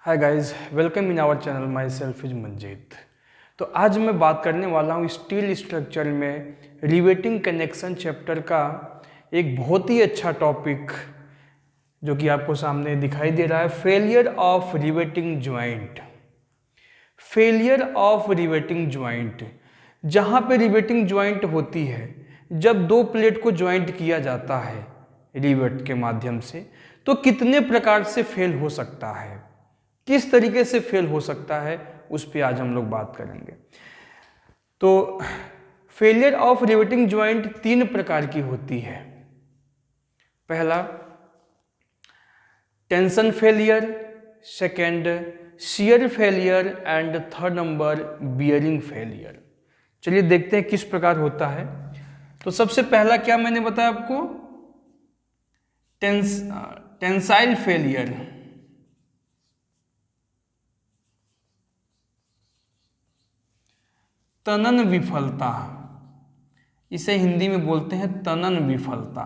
Hi guys, welcome in our channel. Myself is Manjeet. तो आज मैं बात करने वाला हूँ स्टील स्ट्रक्चर में रिवेटिंग कनेक्शन चैप्टर का एक बहुत ही अच्छा टॉपिक जो कि आपको सामने दिखाई दे रहा है, failure of riveting joint. Failure of riveting joint, जहाँ पे रिवेटिंग ज्वाइंट होती है, जब दो प्लेट को ज्वाइंट किया जाता है रिवेट के माध्यम से, तो कितने प्रकार से फेल हो सकता है, किस तरीके से फेल हो सकता है, उस पर आज हम लोग बात करेंगे। तो फेलियर ऑफ रिवेटिंग ज्वाइंट तीन प्रकार की होती है। पहला tension failure, second shear failure and third number bearing failure. चलिए देखते हैं किस प्रकार होता है। तो सबसे पहला क्या मैंने बताया आपको, टेंसाइल फेलियर। तनन विफलता, इसे हिंदी में बोलते हैं तनन विफलता।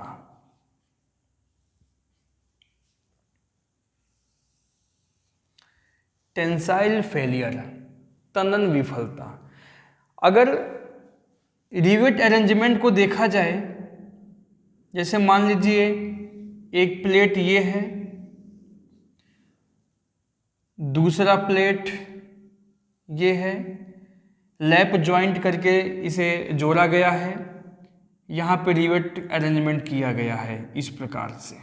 टेंसाइल फेलियर, तनन विफलता। अगर रिवेट अरेंजमेंट को देखा जाए, जैसे मान लीजिए एक प्लेट ये है, दूसरा प्लेट ये है, लैप ज्वाइंट करके इसे जोड़ा गया है, यहाँ पे रिवेट अरेंजमेंट किया गया है इस प्रकार से,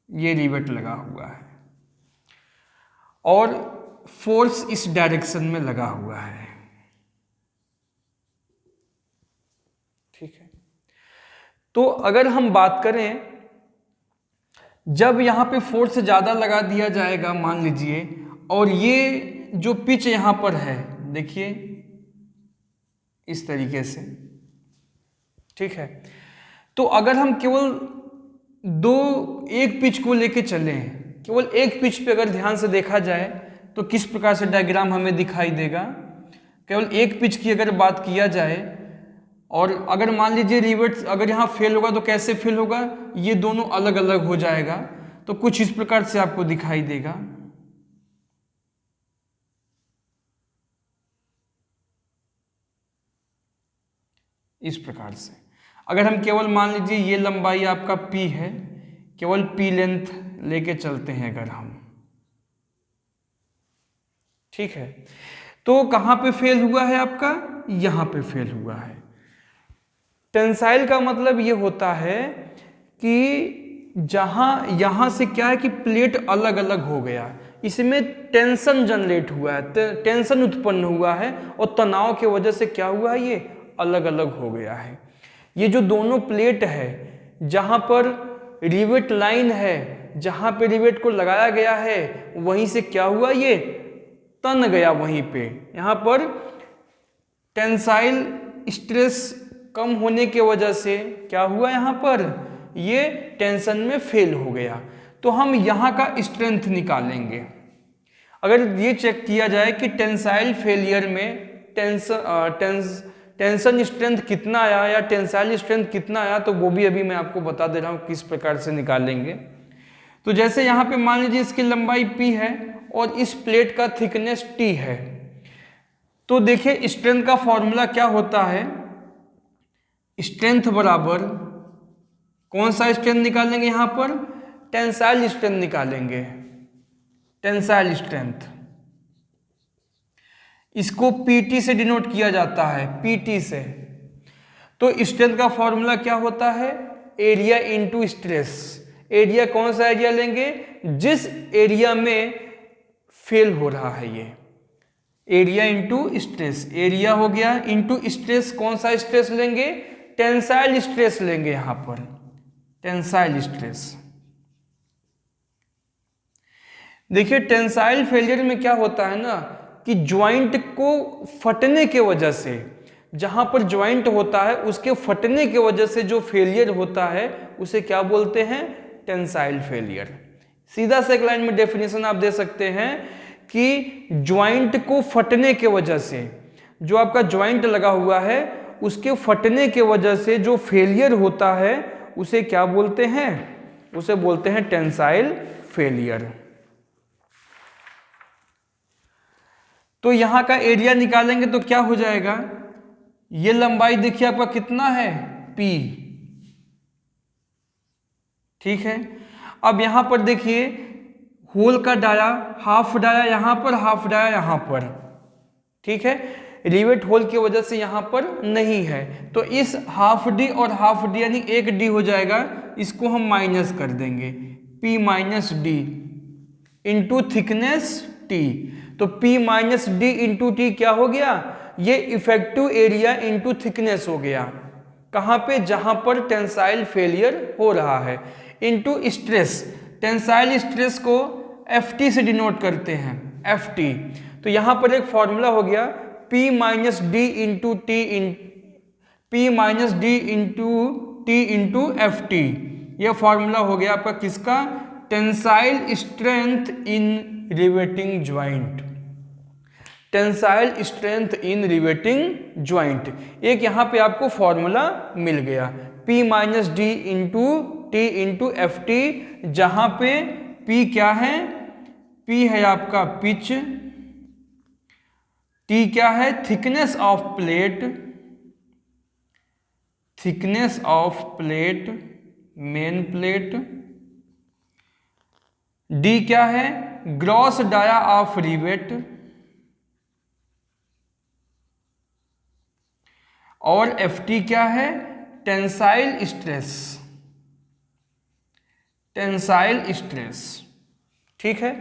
ये रिवेट लगा हुआ है और फोर्स इस डायरेक्शन में लगा हुआ है। ठीक है, तो अगर हम बात करें, जब यहाँ पे फोर्स ज़्यादा लगा दिया जाएगा मान लीजिए, और ये जो पिच यहाँ पर है देखिए इस तरीके से, ठीक है, तो अगर हम केवल एक पिच को लेके चलें, केवल एक पिच पे अगर ध्यान से देखा जाए तो किस प्रकार से डायग्राम हमें दिखाई देगा। केवल एक पिच की अगर बात किया जाए, और अगर मान लीजिए रिवेट अगर यहाँ फेल होगा तो कैसे फेल होगा, ये दोनों अलग अलग हो जाएगा, तो कुछ इस प्रकार से आपको दिखाई देगा। इस प्रकार से अगर हम केवल मान लीजिए ये लंबाई आपका P है, केवल P लेंथ लेके चलते हैं अगर हम, ठीक है, तो कहाँ पे फेल हुआ है आपका, यहाँ पे फेल हुआ है। टेंसाइल का मतलब ये होता है कि जहाँ यहाँ से क्या है कि प्लेट अलग अलग हो गया, इसमें टेंशन जनरेट हुआ है, टेंशन उत्पन्न हुआ है, और तनाव की वजह से क्या हुआ है, ये अलग अलग हो गया है। ये जो दोनों प्लेट है, जहाँ पर रिवेट लाइन है, जहाँ पे रिवेट को लगाया गया है, वहीं से क्या हुआ, ये तन गया वहीं पे। यहाँ पर टेंसाइल स्ट्रेस कम होने की वजह से क्या हुआ, यहाँ पर ये टेंशन में फेल हो गया। तो हम यहाँ का स्ट्रेंथ निकालेंगे। अगर ये चेक किया जाए कि टेंसाइल फेलियर में टेंशन स्ट्रेंथ कितना आया या टेंसाइल स्ट्रेंथ कितना आया, तो वो भी अभी मैं आपको बता दे रहा हूँ किस प्रकार से निकालेंगे। तो जैसे यहाँ पे मान लीजिए इसकी लंबाई P है और इस प्लेट का थिकनेस T है, तो देखिए स्ट्रेंथ का फॉर्मूला क्या होता है, स्ट्रेंथ बराबर कौन सा स्ट्रेंथ निकालेंगे, यहाँ पर टेंसाइल स्ट्रेंथ निकालेंगे। टेंसाइल स्ट्रेंथ, इसको PT से डिनोट किया जाता है, PT से। तो स्ट्रेंथ का फॉर्मूला क्या होता है, एरिया इंटू स्ट्रेस। एरिया कौन सा एरिया लेंगे, जिस एरिया में फेल हो रहा है ये, एरिया इंटू स्ट्रेस, एरिया हो गया इंटू स्ट्रेस। कौन सा स्ट्रेस लेंगे, टेंसाइल स्ट्रेस लेंगे, यहां पर टेंसाइल स्ट्रेस। देखिए टेंसाइल फेलियर में क्या होता है ना, कि ज्वाइंट को फटने के वजह से, जहां पर ज्वाइंट होता है उसके फटने के वजह से जो फेलियर होता है उसे क्या बोलते हैं, टेंसाइल फेलियर। सीधा से एक लाइन में डेफिनेशन आप दे सकते हैं कि ज्वाइंट को फटने के वजह से, जो आपका ज्वाइंट लगा हुआ है उसके फटने के वजह से जो फेलियर होता है उसे क्या बोलते हैं, उसे बोलते हैं टेंसाइल फेलियर। तो यहाँ का एरिया निकालेंगे तो क्या हो जाएगा, ये लंबाई देखिए आपका कितना है, P, ठीक है। अब यहाँ पर देखिए होल का डाया, हाफ डाया यहाँ पर, हाफ डाया यहाँ पर, ठीक है। रिवेट होल की वजह से यहाँ पर नहीं है, तो इस हाफ डी और हाफ डी यानी एक डी हो जाएगा, इसको हम माइनस कर देंगे, P minus D into thickness T। तो P minus D into T क्या हो गया, ये इफेक्टिव एरिया इंटू थिकनेस हो गया, कहाँ पे, जहां पर टेंसाइल फेलियर हो रहा है, इंटू स्ट्रेस। टेंसाइल स्ट्रेस को Ft से डिनोट करते हैं, Ft। तो यहां पर एक फॉर्मूला हो गया P minus D into T, P minus D into T into Ft। यह फॉर्मूला हो गया आपका किसका, tensile strength in riveting joint, tensile strength in riveting joint. एक यहाँ पे आपको फॉर्मूला मिल गया, P minus D into T into Ft, जहाँ पे P क्या है, P है आपका पिच, T क्या है, thickness of plate, thickness of plate, main plate, D क्या है, ग्रॉस डाया ऑफ रिवेट, और Ft क्या है, टेंसाइल स्ट्रेस, टेंसाइल स्ट्रेस, ठीक है।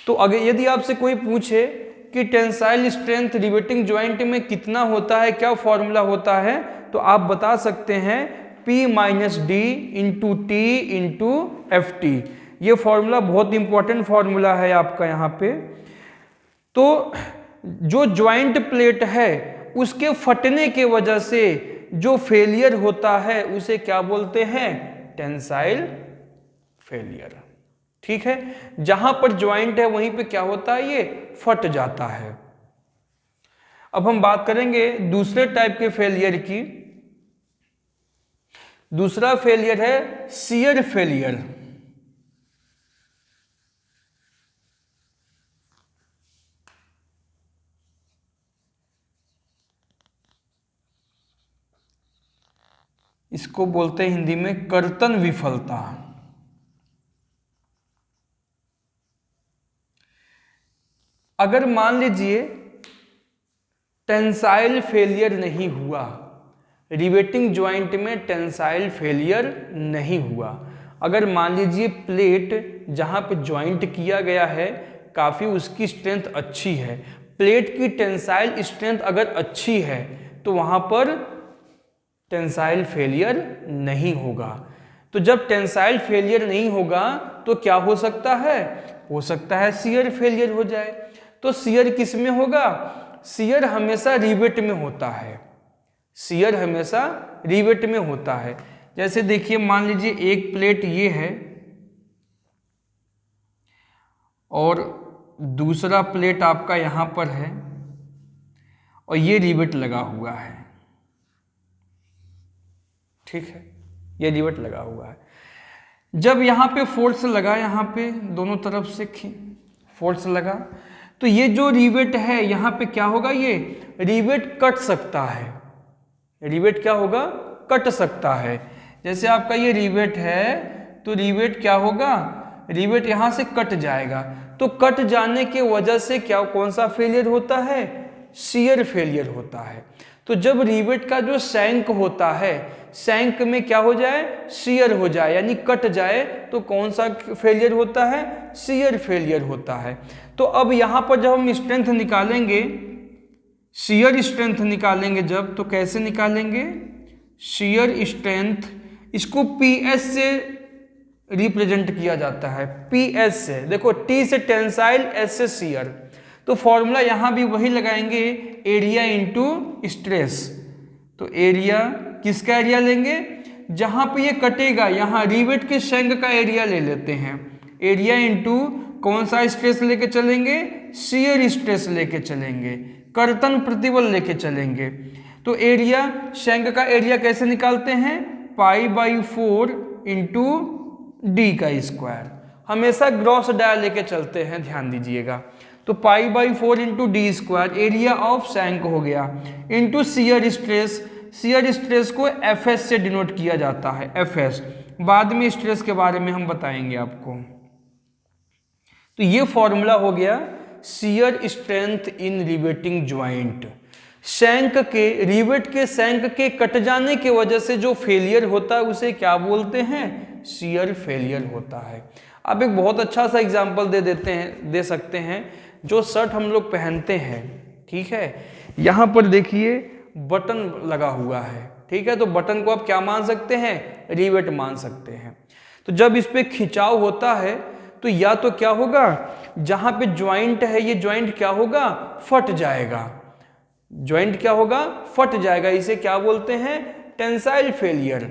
तो अगर यदि आपसे कोई पूछे कि टेंसाइल स्ट्रेंथ रिवेटिंग ज्वाइंट में कितना होता है, क्या फॉर्मूला होता है, तो आप बता सकते हैं P minus D into T into Ft। ये फॉर्मूला बहुत इंपॉर्टेंट फॉर्मूला है आपका यहाँ पे। तो जो ज्वाइंट प्लेट है उसके फटने के वजह से जो फेलियर होता है उसे क्या बोलते हैं, टेंसाइल फेलियर, ठीक है। जहां पर ज्वाइंट है वहीं पे क्या होता है, ये फट जाता है। अब हम बात करेंगे दूसरे टाइप के फेलियर की। दूसरा फेलियर है शियर फेलियर। इसको बोलते हैं हिंदी में कर्तन विफलता। अगर मान लीजिए टेंसाइल फेलियर नहीं हुआ, रिवेटिंग ज्वाइंट में टेंसाइल फेलियर नहीं हुआ, अगर मान लीजिए प्लेट जहां पे ज्वाइंट किया गया है काफ़ी उसकी स्ट्रेंथ अच्छी है, प्लेट की टेंसाइल स्ट्रेंथ अगर अच्छी है तो वहां पर टेंसाइल फेलियर नहीं होगा। तो जब टेंसाइल फेलियर नहीं होगा तो क्या हो सकता है, हो सकता है शियर फेलियर हो जाए। तो शियर किस में होगा, शियर हमेशा रिवेट में होता है, शियर हमेशा रिवेट में होता है। जैसे देखिए मान लीजिए एक प्लेट ये है और दूसरा प्लेट आपका यहां पर है और ये रिवेट लगा हुआ है, ठीक है, ये रिवेट लगा हुआ है। जब यहाँ पे फोर्स लगा, यहाँ पे दोनों तरफ से फोर्स लगा, तो ये जो रिवेट है यहाँ पे क्या होगा, ये रिवेट कट सकता है, रिवेट क्या होगा, कट सकता है। जैसे आपका ये रिवेट है तो रिवेट क्या होगा, रिवेट यहाँ से कट जाएगा। तो कट जाने के वजह से क्या, कौन सा फेलियर होता है, शियर फेलियर होता है। तो जब रिवेट का जो शैंक होता है, शैंक में क्या हो जाए, शियर हो जाए यानी कट जाए, तो कौन सा फेलियर होता है, शियर फेलियर होता है। तो अब यहाँ पर जब हम स्ट्रेंथ निकालेंगे, शियर स्ट्रेंथ निकालेंगे जब, तो कैसे निकालेंगे, शियर स्ट्रेंथ, इसको PS से रिप्रेजेंट किया जाता है, PS से। देखो T से टेंसाइल, S से शियर, तो फॉर्मूला यहां भी वही लगाएंगे, एरिया इंटू स्ट्रेस। तो एरिया किसका एरिया लेंगे, जहां पे ये कटेगा, यहां रिवेट के शैंक का एरिया ले लेते हैं, एरिया इंटू कौन सा स्ट्रेस लेके चलेंगे, शियर स्ट्रेस लेके चलेंगे, कर्तन प्रतिबल लेके चलेंगे। तो एरिया, शैंक का एरिया कैसे निकालते हैं, π/4 इंटू डी का स्क्वायर, हमेशा ग्रॉस डाया लेके चलते हैं, ध्यान दीजिएगा। तो pi by 4 into D square area of shank हो गया, into shear stress. Shear stress को एफ एस से डिनोट किया जाता है, एफ एस। बाद में स्ट्रेस के बारे में हम बताएंगे आपको। तो ये फॉर्मूला हो गया shear strength in riveting joint. Shank के, रिवेट के सैंक के कट जाने की वजह से जो फेलियर होता है उसे क्या बोलते हैं? शियर फेलियर होता है। अब एक बहुत अच्छा सा एग्जांपल दे सकते हैं। जो शर्ट हम लोग पहनते हैं, ठीक है, यहाँ पर देखिए बटन लगा हुआ है, ठीक है, तो बटन को आप क्या मान सकते हैं? रिवेट मान सकते हैं। तो जब इस पे खिंचाव होता है तो या तो क्या होगा, जहाँ पे ज्वाइंट है ये ज्वाइंट क्या होगा? फट जाएगा। ज्वाइंट क्या होगा? फट जाएगा। इसे क्या बोलते हैं? Tensile failure.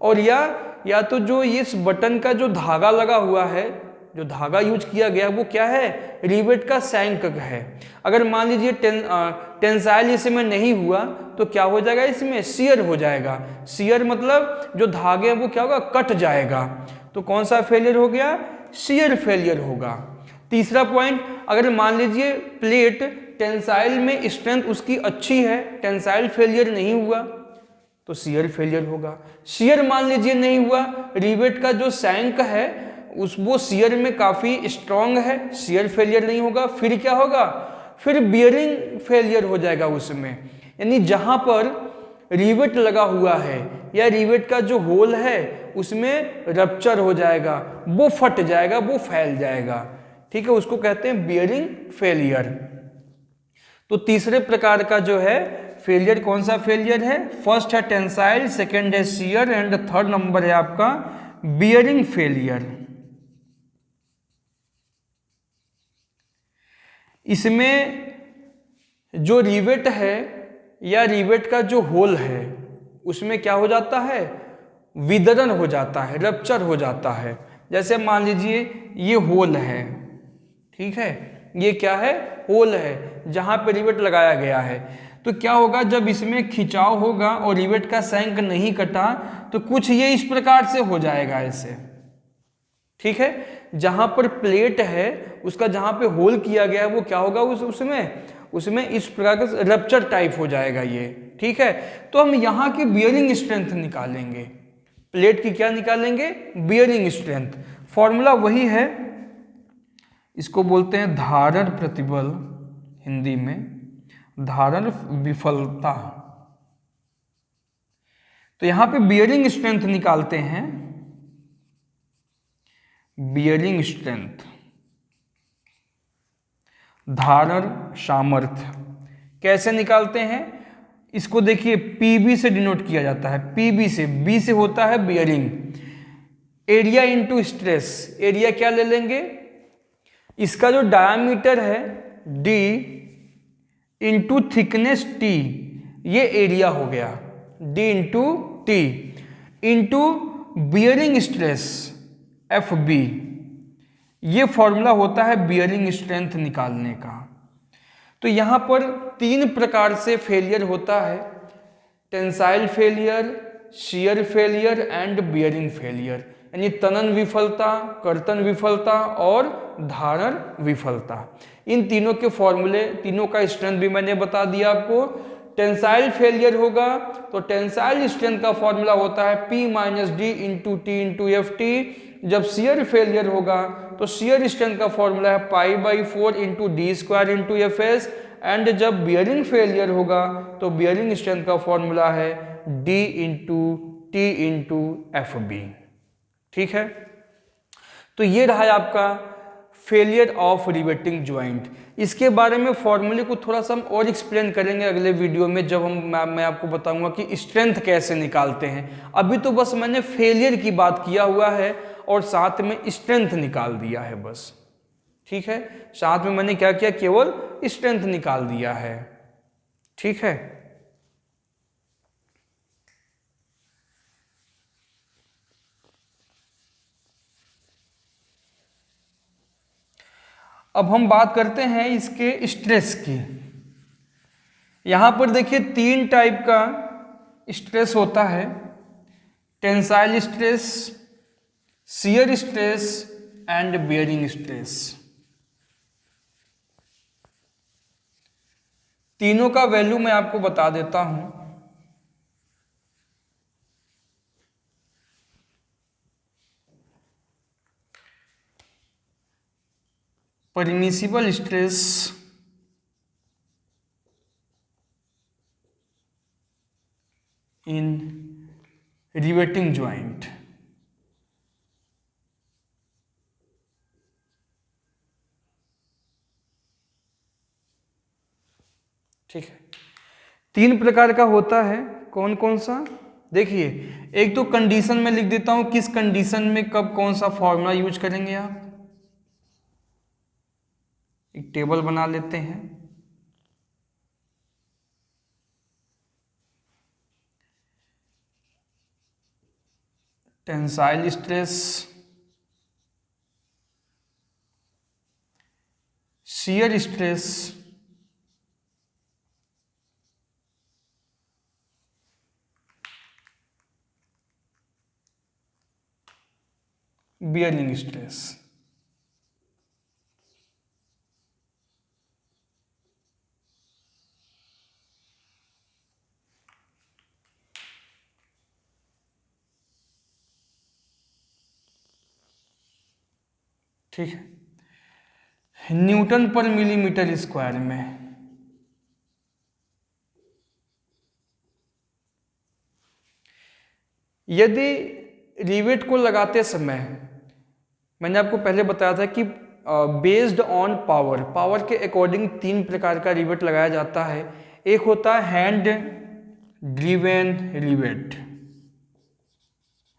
और या तो जो इस बटन का जो धागा लगा हुआ है, जो धागा यूज किया गया वो क्या है? रिवेट का सैंक है। अगर मान लीजिए टेंसाइल इसमें नहीं हुआ तो क्या हो जाएगा? इसमें शियर हो जाएगा। शियर मतलब जो धागे हैं वो क्या होगा? कट जाएगा। तो कौन सा फेलियर हो गया? शियर फेलियर होगा। तीसरा पॉइंट, अगर मान लीजिए प्लेट टेंसाइल में स्ट्रेंथ उसकी अच्छी है, टेंसाइल फेलियर नहीं हुआ तो शियर फेलियर होगा। शियर मान लीजिए नहीं हुआ, रिवेट का जो सैंक है वो शियर में काफी स्ट्रांग है, शियर फेलियर नहीं होगा। फिर क्या होगा? फिर बियरिंग फेलियर हो जाएगा उसमें। यानी जहां पर रिवेट लगा हुआ है या रिवेट का जो होल है उसमें रप्चर हो जाएगा, वो फट जाएगा, वो फैल जाएगा, ठीक है, उसको कहते हैं बियरिंग फेलियर। तो तीसरे प्रकार का जो है फेलियर, कौन सा फेलियर है? फर्स्ट है टेंसाइल, सेकंड है शियर एंड थर्ड नंबर है आपका बियरिंग फेलियर। इसमें जो रिवेट है या रिवेट का जो होल है उसमें क्या हो जाता है? विदरण हो जाता है, रप्चर हो जाता है। जैसे मान लीजिए ये होल है, ठीक है, ये क्या है? होल है जहां पे रिवेट लगाया गया है। तो क्या होगा? जब इसमें खिंचाव होगा और रिवेट का सैंक नहीं कटा तो कुछ ये इस प्रकार से हो जाएगा ऐसे, ठीक है। जहां पर प्लेट है उसका जहां पे होल किया गया है वो क्या होगा? उसमें इस प्रकार का रप्चर टाइप हो जाएगा ये, ठीक है। तो हम यहाँ की बियरिंग स्ट्रेंथ निकालेंगे, प्लेट की क्या निकालेंगे? Bearing strength. फॉर्मूला वही है, इसको बोलते हैं धारण प्रतिबल, हिंदी में धारण विफलता। तो यहां पे बियरिंग स्ट्रेंथ निकालते हैं, बियरिंग स्ट्रेंथ, धारण सामर्थ्य कैसे निकालते हैं? इसको देखिए पीबी से डिनोट किया जाता है, पीबी से, बी से होता है bearing, area into stress. Area क्या ले लेंगे? इसका जो डायमीटर है डी इंटू थिकनेस टी, ये एरिया हो गया, D into T, into bearing stress F B. ये फॉर्मूला होता है बियरिंग स्ट्रेंथ निकालने का। तो यहां पर तीन प्रकार से फेलियर होता है, tensile failure, shear failure and bearing failure. यानी तनन विफलता, कर्तन विफलता और धारण विफलता। इन तीनों के फॉर्मूले, तीनों का स्ट्रेंथ भी मैंने बता दिया आपको। टेंसाइल फेलियर होगा तो टेंसाइल स्ट्रेंथ का फॉर्मूला होता है P minus D into T into F T. जब शियर फेलियर होगा तो शियर स्ट्रेंथ का फॉर्मूला है pi by 4 into D square into F S. And जब बियरिंग फेलियर होगा तो बियरिंग स्ट्रेंथ का फॉर्मूला है D into T into F B, ठीक है। तो ये रहा आपका फेलियर ऑफ रिवेटिंग ज्वाइंट। इसके बारे में फॉर्मूले को थोड़ा सा हम और एक्सप्लेन करेंगे अगले वीडियो में, जब मैं आपको बताऊंगा कि स्ट्रेंथ कैसे निकालते हैं। अभी तो बस मैंने फेलियर की बात किया हुआ है और साथ में स्ट्रेंथ निकाल दिया है बस, ठीक है। साथ में मैंने क्या किया? केवल स्ट्रेंथ निकाल दिया है, ठीक है। अब हम बात करते हैं इसके स्ट्रेस की। यहां पर देखिए तीन टाइप का स्ट्रेस होता है, tensile stress, shear stress and bearing stress. तीनों का वैल्यू मैं आपको बता देता हूं। Permissible stress in riveting joint, ठीक है। तीन प्रकार का होता है, कौन कौन सा? देखिए, एक तो कंडीशन में लिख देता हूं, किस कंडीशन में कब कौन सा फॉर्मूला यूज करेंगे आप। एक टेबल बना लेते हैं। Tensile stress, shear stress, bearing stress. ठीक है, न्यूटन पर मिलीमीटर स्क्वायर में। यदि रिवेट को लगाते समय, मैंने आपको पहले बताया था कि बेस्ड ऑन पावर, पावर के अकॉर्डिंग तीन प्रकार का रिवेट लगाया जाता है। एक होता है hand driven rivet,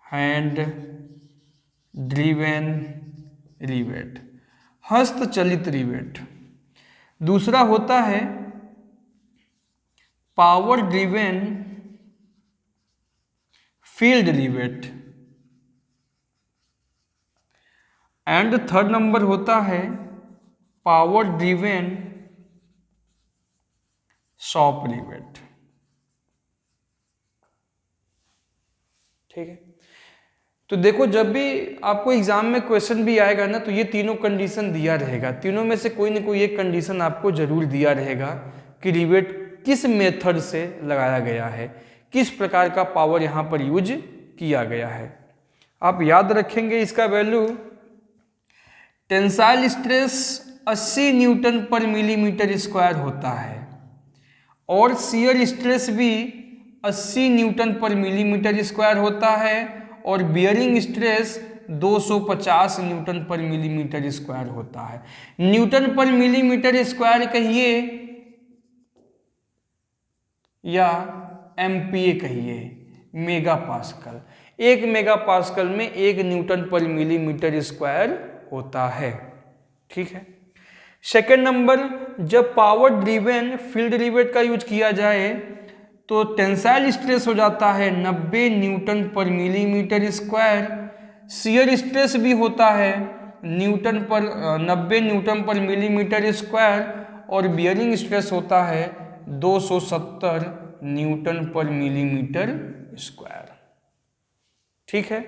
hand driven rivet, हस्तचलित रिवेट। दूसरा होता है power driven field rivet, and third number होता है पावर ड्रिवेन शॉप रिवेट। ठीक है, तो देखो, जब भी आपको एग्जाम में क्वेश्चन भी आएगा ना, तो ये तीनों कंडीशन दिया रहेगा। तीनों में से कोई ना कोई एक कंडीशन आपको जरूर दिया रहेगा कि रिवेट किस मेथड से लगाया गया है, किस प्रकार का पावर यहां पर यूज किया गया है। आप याद रखेंगे इसका वैल्यू। टेंसाइल स्ट्रेस 80 न्यूटन पर मिलीमीटर स्क्वायर होता है, और शियर स्ट्रेस भी 80 न्यूटन पर मिलीमीटर स्क्वायर होता है, और बियरिंग स्ट्रेस 250 न्यूटन पर मिलीमीटर स्क्वायर होता है। न्यूटन पर मिलीमीटर स्क्वायर कहिए या एमपीए कहिए, मेगा पास्कल। 1 मेगा पास्कल में 1 न्यूटन पर मिलीमीटर स्क्वायर होता है। ठीक है। सेकेंड नंबर, जब पावर ड्रिवेन फील्ड रिवेट का यूज किया जाए तो टेंसाइल स्ट्रेस हो जाता है 90 न्यूटन पर मिलीमीटर स्क्वायर। शियर स्ट्रेस भी होता है 90 न्यूटन पर मिलीमीटर स्क्वायर, और बियरिंग स्ट्रेस होता है 270 न्यूटन पर मिलीमीटर स्क्वायर। ठीक है,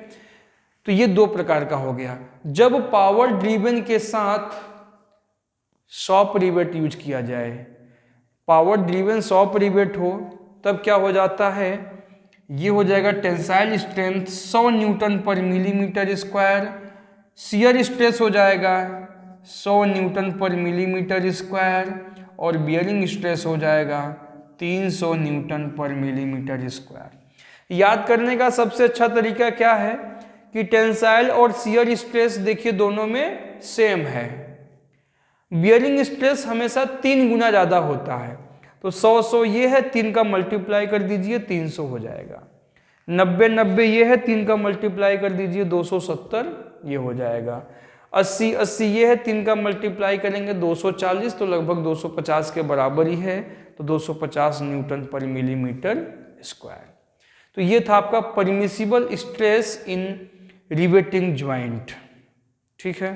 तो ये दो प्रकार का हो गया। जब पावर ड्रिवेन के साथ शॉप रिवेट यूज किया जाए, पावर ड्रिवेन शॉप रिवेट हो, तब क्या हो जाता है, ये हो जाएगा टेंसाइल स्ट्रेंथ 100 न्यूटन पर मिलीमीटर स्क्वायर, शियर स्ट्रेस हो जाएगा 100 न्यूटन पर मिलीमीटर स्क्वायर, और बियरिंग स्ट्रेस हो जाएगा 300 न्यूटन पर मिलीमीटर स्क्वायर। याद करने का सबसे अच्छा तरीका क्या है कि टेंसाइल और शियर स्ट्रेस देखिए दोनों में सेम है। बियरिंग स्ट्रेस हमेशा 3 गुना ज़्यादा होता है, तो 100 ये है, 3 का मल्टीप्लाई कर दीजिए 300 हो जाएगा। 90 ये है, 3 का मल्टीप्लाई कर दीजिए 270 ये हो जाएगा। 80 ये है, 3 का मल्टीप्लाई करेंगे 240, तो लगभग 250 के बराबर ही है, तो 250 न्यूटन पर मिलीमीटर स्क्वायर। तो ये था आपका permissible stress in riveting joint. ठीक है,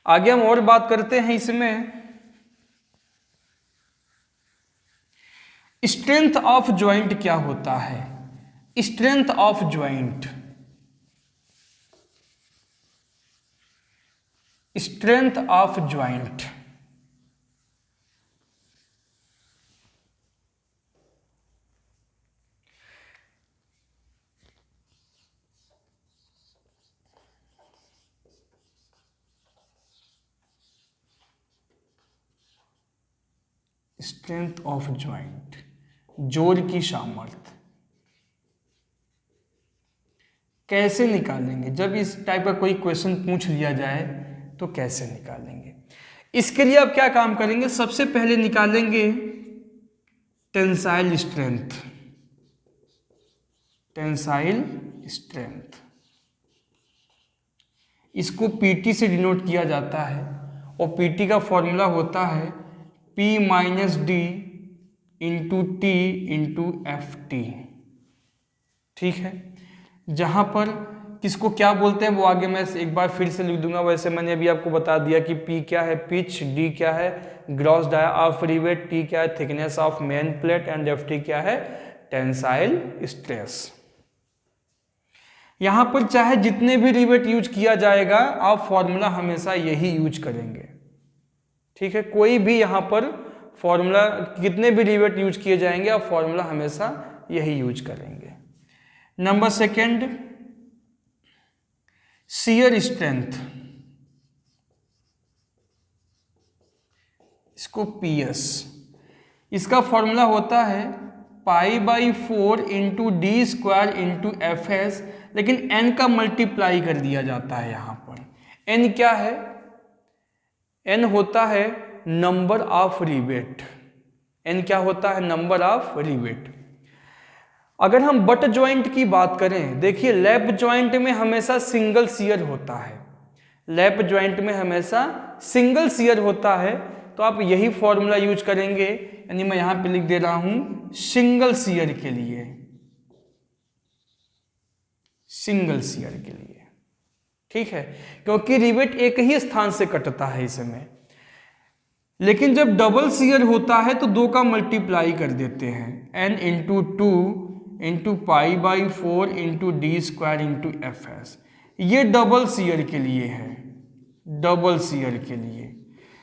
आगे हम और बात करते हैं इसमें। स्ट्रेंथ ऑफ ज्वाइंट क्या होता है? Strength of joint, strength of joint strength of joint, जोड़ की सामर्थ्य कैसे निकालेंगे? जब इस टाइप का कोई क्वेश्चन पूछ लिया जाए तो कैसे निकालेंगे? इसके लिए आप क्या काम करेंगे? सबसे पहले निकालेंगे टेंसाइल स्ट्रेंथ। टेंसाइल स्ट्रेंथ इसको पीटी से डिनोट किया जाता है और पीटी का फॉर्मूला होता है P minus D into T into F T. ठीक है, जहां पर किसको क्या बोलते हैं वो आगे मैं एक बार फिर से लिख दूंगा। वैसे मैंने अभी आपको बता दिया कि P क्या है पिच, D क्या है gross dia free weight, T क्या है thickness of main plate and FT क्या है टेंसाइल स्ट्रेस। यहां पर चाहे जितने भी रिवेट यूज किया जाएगा आप फॉर्मूला हमेशा यही यूज करेंगे। ठीक है, कोई भी यहां पर फॉर्मूला कितने भी रिवेट यूज किए जाएंगे आप फॉर्मूला हमेशा यही यूज करेंगे। नंबर सेकंड, शियर स्ट्रेंथ, इसको PS, इसका फॉर्मूला होता है π/4 into D square into FS, लेकिन n का मल्टीप्लाई कर दिया जाता है। यहां पर n क्या है? n होता है नंबर ऑफ रिवेट। n क्या होता है? Number of rivet. अगर हम बट ज्वाइंट की बात करें, देखिए लैप ज्वाइंट में हमेशा सिंगल शियर होता है। लैप ज्वाइंट में हमेशा सिंगल शियर होता है, तो आप यही फॉर्मूला यूज करेंगे। यानी मैं यहां पे लिख दे रहा हूं सिंगल शियर के लिए, सिंगल शियर के लिए। ठीक है, क्योंकि रिवेट एक ही स्थान से कटता है इसमें। लेकिन जब डबल शियर होता है तो दो का मल्टीप्लाई कर देते हैं, n into two into π/4 into D square into FS। ये डबल शियर के लिए है, डबल शियर के लिए।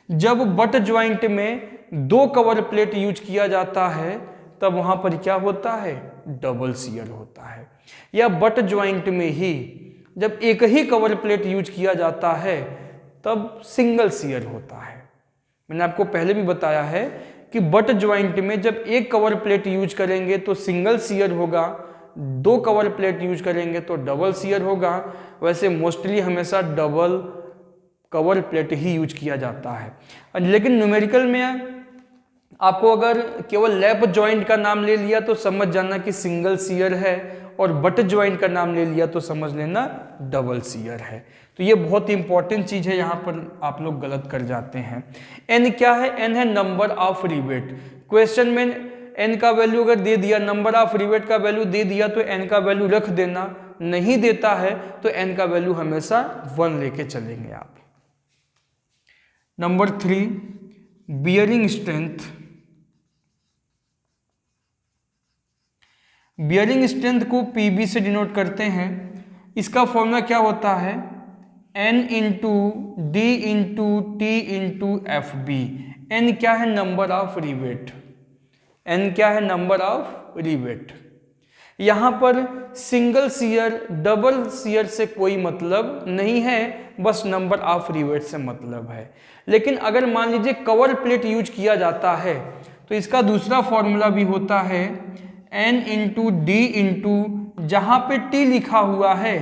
जब बट ज्वाइंट में दो कवर प्लेट यूज किया जाता है तब वहां पर क्या होता है? डबल शियर होता है। या बट ज्वाइंट में ही जब एक ही कवर प्लेट यूज किया जाता है तब सिंगल शियर होता है। मैंने आपको पहले भी बताया है कि बट ज्वाइंट में जब एक कवर प्लेट यूज करेंगे तो सिंगल शियर होगा, दो कवर प्लेट यूज करेंगे तो डबल शियर होगा। वैसे मोस्टली हमेशा डबल कवर प्लेट ही यूज किया जाता है। लेकिन न्यूमेरिकल में आपको अगर केवल लैप ज्वाइंट का नाम ले लिया तो समझ जाना कि सिंगल शियर है, और बट ज्वाइंट का नाम ले लिया तो समझ लेना डबल शियर है। तो ये बहुत इंपॉर्टेंट चीज है, यहां पर आप लोग गलत कर जाते हैं। n क्या है? n है नंबर ऑफ रिवेट। क्वेश्चन में n का वैल्यू अगर दे दिया, नंबर ऑफ रिवेट का वैल्यू दे दिया तो n का वैल्यू रख देना, नहीं देता है तो n का वैल्यू हमेशा 1 लेके चलेंगे आप। Number 3, bearing strength. Bearing strength को PB से डिनोट करते हैं। इसका फॉर्मूला क्या होता है? N into D into T into FB। N क्या है? Number of rivet. N क्या है? Number of rivet. यहां पर सिंगल शियर डबल शियर से कोई मतलब नहीं है, बस नंबर ऑफ रिवेट से मतलब है। लेकिन अगर मान लीजिए कवर प्लेट यूज किया जाता है तो इसका दूसरा फॉर्मूला भी होता है n इंटू डी इंटू, जहां पे t लिखा हुआ है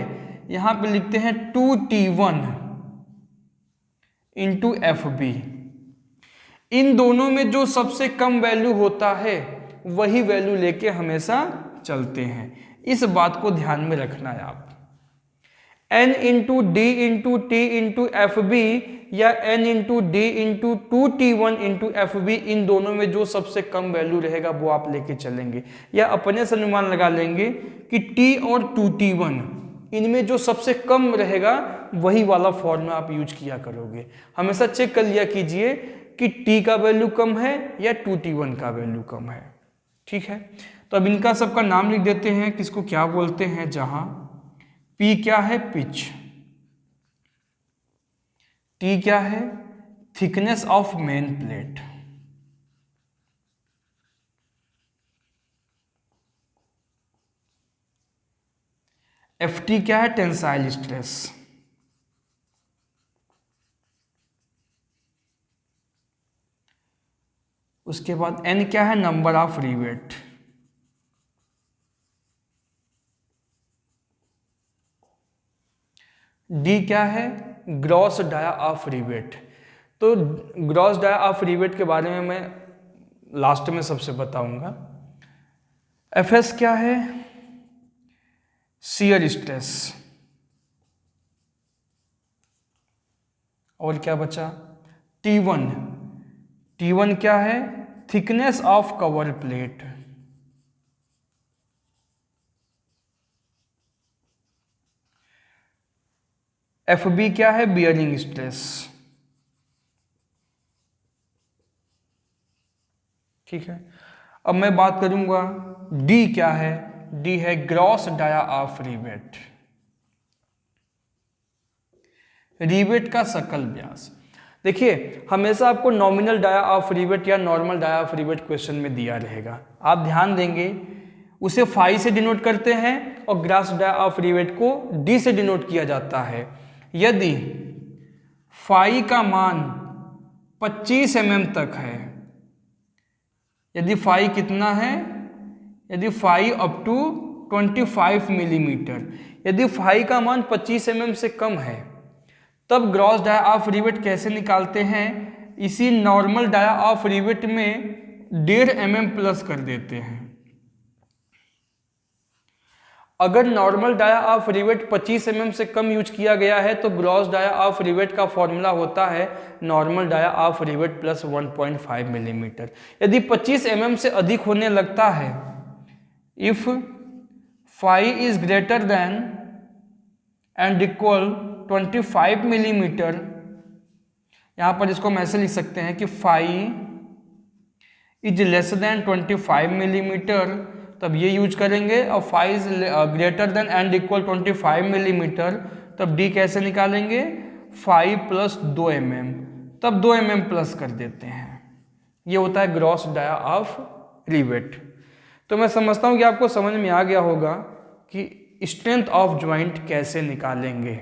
यहां पे लिखते हैं 2T1 इंटू FB। इन दोनों में जो सबसे कम वैल्यू होता है वही वैल्यू लेके हमेशा चलते हैं। इस बात को ध्यान में रखना है आप। n into D into T into FB या n into D into 2T1 into FB, इन दोनों में जो सबसे कम वैल्यू रहेगा वो आप लेके चलेंगे, या अपने से अनुमान लगा लेंगे कि t और 2T1 इनमें जो सबसे कम रहेगा वही वाला फॉर्मूला आप यूज किया करोगे। हमेशा चेक कर लिया कीजिए कि t का वैल्यू कम है या 2T1 का वैल्यू कम है। ठीक है, तो अब इनका सबका नाम लिख देते हैं, किसको क्या बोलते हैं। जहां P क्या है? पिच। T क्या है? Thickness of main plate. FT क्या है? Tensile stress. उसके बाद n क्या है, नंबर ऑफ रिवेट। d क्या है, ग्रॉस डाया ऑफ रिवेट। तो ग्रॉस डाया ऑफ रिवेट के बारे में मैं लास्ट में सबसे बताऊंगा। Fs क्या है, शियर स्ट्रेस। और क्या बचा, T1। T1 क्या है, thickness of cover plate. Fb क्या है, बियरिंग स्ट्रेस। ठीक है, अब मैं बात करूंगा D क्या है, D है gross dia of rivet. Rivet का सकल व्यास। देखिए हमेशा आपको नॉमिनल डाया ऑफ रिवेट या normal dia of rivet question में दिया रहेगा, आप ध्यान देंगे उसे फाई से डिनोट करते हैं और ग्रॉस डाया ऑफ रिवेट को डी से डिनोट किया जाता है। यदि फाई का मान 25 mm तक है, यदि फाई कितना है, यदि फाई अप टू 25 मिलीमीटर, यदि फाई का मान 25 mm से कम है, तब ग्रॉस डाया ऑफ रिवेट कैसे निकालते हैं, इसी नॉर्मल डाया ऑफ रिवेट में 1.5 mm प्लस कर देते हैं। अगर normal dia of rivet 25 mm से कम यूज किया गया है तो ग्रॉस डाया ऑफ रिवेट का फॉर्मूला होता है normal dia of rivet plus 1.5 millimetre. यदि 25 mm से अधिक होने लगता है, if phi is greater than and equal 25 millimetre, यहां पर इसको हम ऐसे लिख सकते हैं कि phi is less than 25 millimetre, तब ये यूज करेंगे। और phi is greater than and equal 25 millimetre, तब डी कैसे निकालेंगे, 5 प्लस 2 mm, तब 2 mm प्लस कर देते हैं। ये होता है ग्रॉस डाया ऑफ रिवेट। तो मैं समझता हूं कि आपको समझ में आ गया होगा कि स्ट्रेंथ ऑफ ज्वाइंट कैसे निकालेंगे।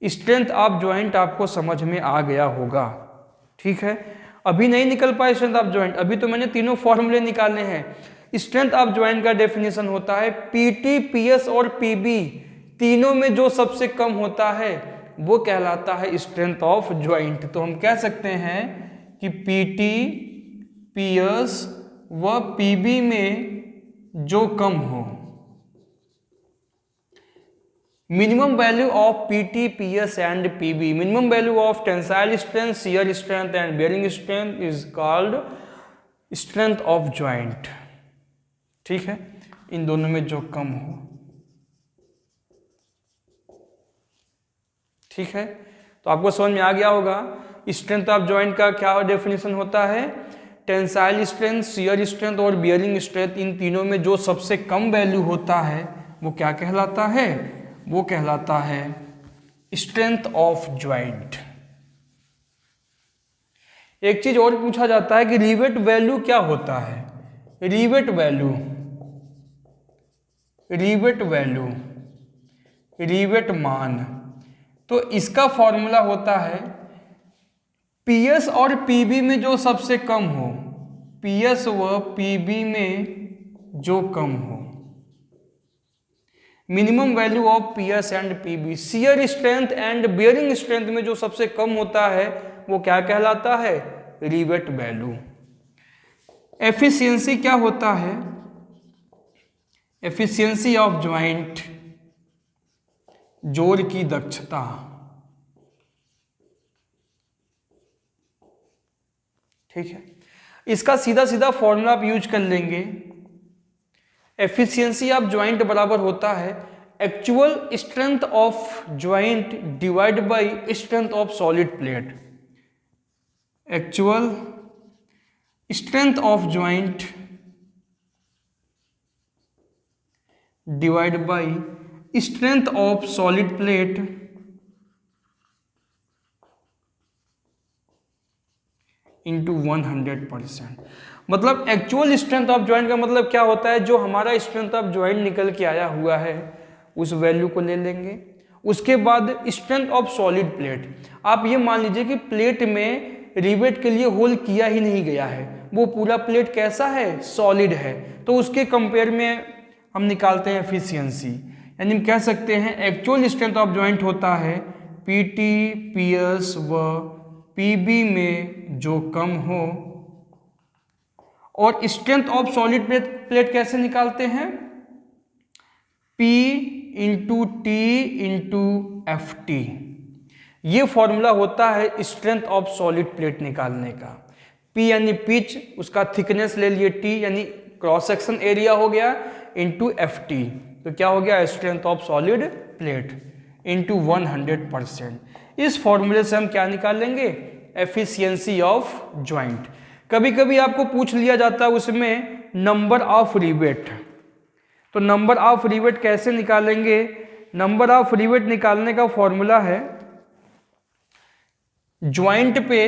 स्ट्रेंथ ऑफ ज्वाइंट आपको समझ में आ गया होगा, ठीक है। अभी नहीं निकल पाए स्ट्रेंथ ऑफ ज्वाइंट, अभी तो मैंने तीनों फॉर्मूले निकालने हैं। स्ट्रेंथ ऑफ ज्वाइंट का डेफिनेशन होता है पीटी, पीएस और पीबी तीनों में जो सबसे कम होता है वो कहलाता है स्ट्रेंथ ऑफ ज्वाइंट। तो हम कह सकते हैं कि पीटी, पीएस व पीबी में जो कम हो, minimum value of PT, PS and PB, minimum value of tensile strength, shear strength and bearing strength is called strength of joint। ठीक है, इन दोनों में जो कम हो, ठीक है। तो आपको समझ में आ गया होगा स्ट्रेंथ ऑफ जॉइंट का क्या डेफिनेशन होता है, टेंसाइल स्ट्रेंथ, शियर स्ट्रेंथ और बियरिंग स्ट्रेंथ, इन तीनों में जो सबसे कम वैल्यू होता है वो क्या कहलाता है, वो कहलाता है स्ट्रेंथ ऑफ ज्वाइंट। एक चीज और पूछा जाता है कि रिवेट वैल्यू क्या होता है, rivet value, rivet value, rivet मान। तो इसका फॉर्मूला होता है पीएस और पीबी में जो सबसे कम हो, पीएस व पीबी में जो कम हो, minimum value of PS and PB. Shear strength and bearing strength में जो सबसे कम होता है वो क्या कहलाता है, रिवेट वैल्यू। एफिशिएंसी क्या होता है, एफिशिएंसी ऑफ ज्वाइंट, जोड़ की दक्षता। ठीक है, इसका सीधा सीधा फॉर्मूला आप यूज कर लेंगे। एफिशिएंसी ऑफ ज्वाइंट बराबर होता है actual strength of joint divide by strength of solid plate. Actual strength of joint divide by strength of solid plate into 100%। मतलब एक्चुअल स्ट्रेंथ ऑफ ज्वाइंट का मतलब क्या होता है, जो हमारा स्ट्रेंथ ऑफ ज्वाइंट निकल के आया हुआ है उस वैल्यू को ले लेंगे। उसके बाद स्ट्रेंथ ऑफ सॉलिड प्लेट, आप ये मान लीजिए कि प्लेट में रिवेट के लिए होल किया ही नहीं गया है, वो पूरा प्लेट कैसा है, सॉलिड है, तो उसके कंपेयर में हम निकालते हैं एफिशिएंसी। यानी हम कह सकते हैं एक्चुअल स्ट्रेंथ ऑफ जॉइंट होता है पीटी पीएस व पीबी में जो कम हो। और स्ट्रेंथ ऑफ सॉलिड प्लेट कैसे निकालते हैं, P into T into F T. ये फॉर्मूला होता है स्ट्रेंथ ऑफ सॉलिड प्लेट निकालने का। P यानी पिच, उसका थिकनेस ले लिए T यानी क्रॉस सेक्शन एरिया हो गया, इंटू एफ टी, तो क्या हो गया strength of solid plate into 100%। इस फॉर्मूले से हम क्या निकाल लेंगे, एफिशिएंसी ऑफ ज्वाइंट। कभी कभी आपको पूछ लिया जाता है उसमें नंबर ऑफ रिवेट, तो नंबर ऑफ रिवेट कैसे निकालेंगे, नंबर ऑफ रिवेट निकालने का फॉर्मूला है ज्वाइंट पे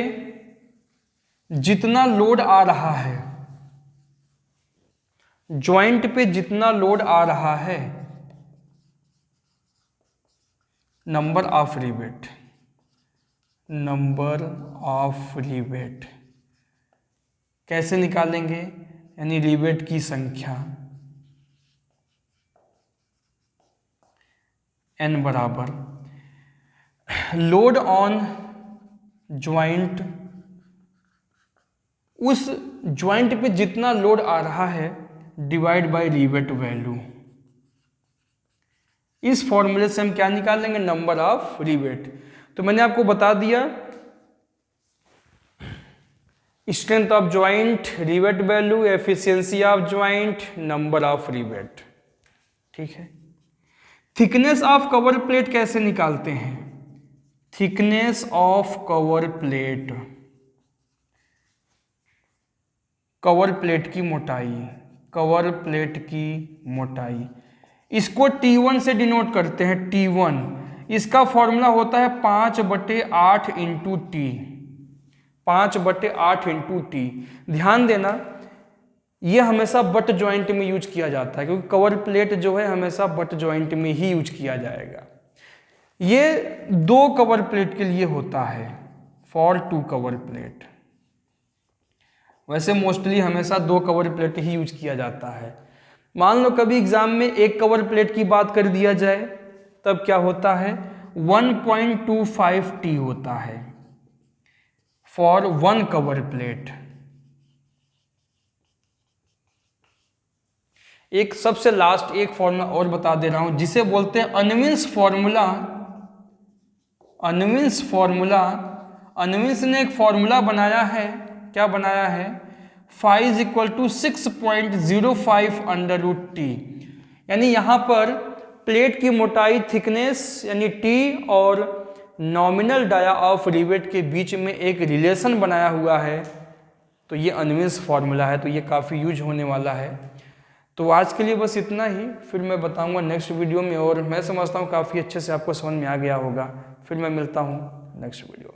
जितना लोड आ रहा है, ज्वाइंट पे जितना लोड आ रहा है, number of rivet, number of rivet कैसे निकालेंगे, यानी रिवेट की संख्या n बराबर लोड ऑन ज्वाइंट, उस ज्वाइंट पे जितना लोड आ रहा है डिवाइड बाय रिवेट वैल्यू। इस फॉर्मूले से हम क्या निकाल लेंगे, नंबर ऑफ रिवेट। तो मैंने आपको बता दिया strength of joint, rivet value, efficiency of joint, number of rivet, ठीक है। थिकनेस ऑफ कवर प्लेट कैसे निकालते हैं, thickness of cover plate, cover plate की मोटाई, कवर प्लेट की मोटाई, इसको T1 से डिनोट करते हैं, T1। इसका फॉर्मूला होता है 5/8 इंटू टी, 5/8 इंटू टी। ध्यान देना ये हमेशा बट ज्वाइंट में यूज किया जाता है, क्योंकि कवर प्लेट जो है हमेशा बट ज्वाइंट में ही यूज किया जाएगा। ये 2 कवर प्लेट के लिए होता है, फॉर 2 कवर प्लेट। वैसे मोस्टली हमेशा 2 कवर प्लेट ही यूज किया जाता है। मान लो कभी एग्जाम में 1 कवर प्लेट की बात कर दिया जाए, तब क्या होता है 1.25 टी होता है फॉर 1 कवर प्लेट। एक सबसे लास्ट एक फॉर्मूला और बता दे रहा हूं, जिसे बोलते हैं अनविन्स फॉर्मूला। अनविन्स फॉर्मूला, अनविन्स ने एक फॉर्मूला बनाया है, क्या बनाया है, phi is equal to 6.05 under root T. यानी यहां पर प्लेट की मोटाई, थिकनेस यानी टी और नॉमिनल डाया ऑफ रिवेट के बीच में एक रिलेशन बनाया हुआ है, तो ये अनविन्स फॉर्मूला है, तो ये काफ़ी यूज होने वाला है। तो आज के लिए बस इतना ही, फिर मैं बताऊंगा नेक्स्ट वीडियो में, और मैं समझता हूँ काफ़ी अच्छे से आपको समझ में आ गया होगा। फिर मैं मिलता हूँ नेक्स्ट वीडियो।